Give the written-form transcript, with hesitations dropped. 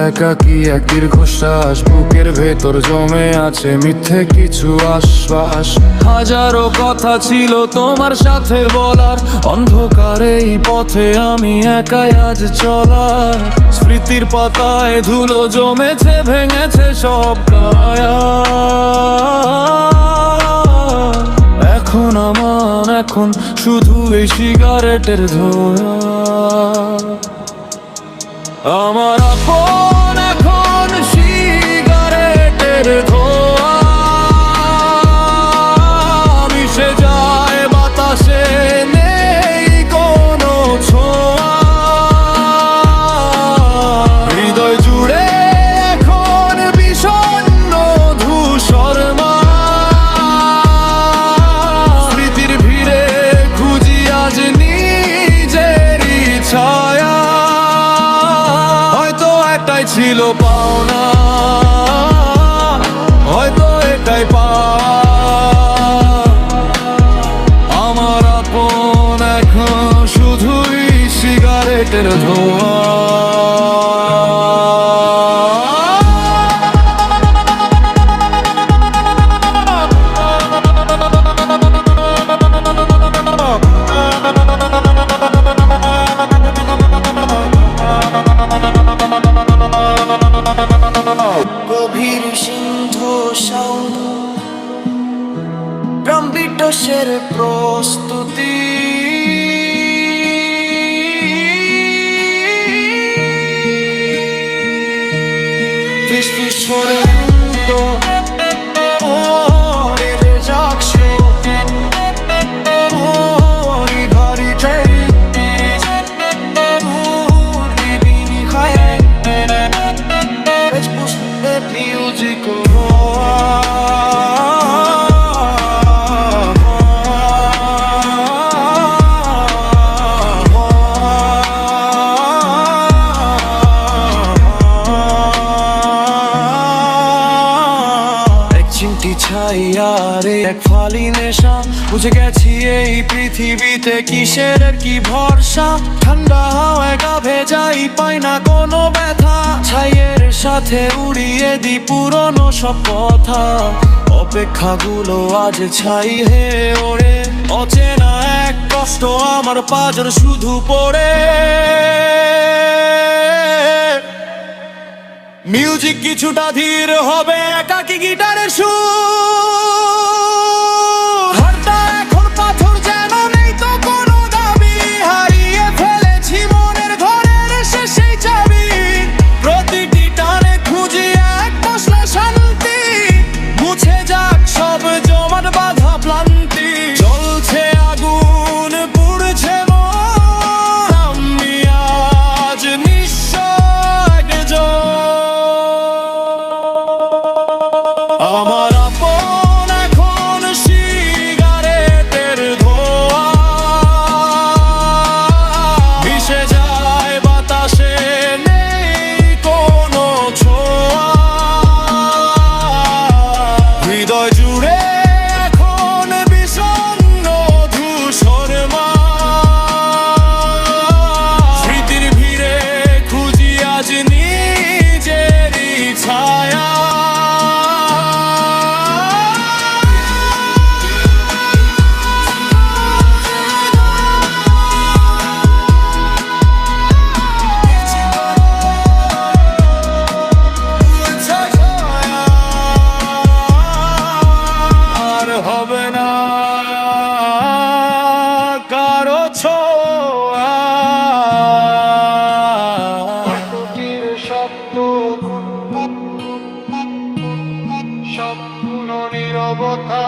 একাকী এক দীর্ঘশ্বাস, বুকের ভেতর জমে আছে মিথ্যে কিছু আশ্বাস। হাজারো কথা ছিল তোমার সাথে বলার, অন্ধকার এই পথে আমি একাই আজ চলার। স্মৃতির পাতায় ধুলো জমেছে, ভেঙেছে সব কায়া। এখন শুধু এই সিগারেটের ধোঁয়া। আমার আপন এখন সিগারেটের ধোঁয়া, মিশে যায় বাতাসে, নেই কোনো ছোঁয়া। হৃদয় জুড়ে এখন বিষণ্ণ ধূসর স্মৃতির ভিড়ে খুঁজি আজ নিজেরই ছায়া। এটাই ছিল পাওনা, হয়তো এটাই পাওয়া। আমার আপন এখন শুধুই সিগারেটের ধোঁয়া। গভীর সিন্ধু সাউন্ড, ব্রহ্মবিটসের প্রস্তুতি। ফিসফিসরে ছাইয়ারে এক ফালি নেশা, বুঝে গেছি এই পৃথিবীতে কিসের কি ভরসা। ঠান্ডা হাওয়ায় গা ভেজাই, পাই না কোনো ব্যথা। ছাইয়ের সাথে উড়িয়ে দি পুরনো সব কথা। অপেক্ষাগুলো আজ ছাই হে ওড়ে, অচেনা এক কষ্ট আমার পাজর শুধু পড়ে। মিউজিক কিছুটা ধীর হবে, একাকী গিটারের সুর। হারটা এখন পাথর, যেন নেই তো কোনো দাবি। হারিয়ে ফেলেছি মনের ঘরের শেষেই চাবি। প্রতিটি টানে খুঁজি এক মশলা শান্তি, মুছে যাক সব জমাট বাঁধা ক্লান্তি। জ্বলছে আগুন, পুড়ছে মন, আমি আজ নিঃস্ব একজন। আমার আপন এখন সিগারেটের ধোঁয়া, মিশে যায় বাতাসে, নেই কোনো ছোঁয়া। হৃদয় জুড়ে এখন বিষণ্ণ ধূসর স্মৃতির ভিড়ে খুঁজি আজ নিজেরই ছায়া। হবে না কারো ছোঁয়া। শব্দ সব নীরবতা।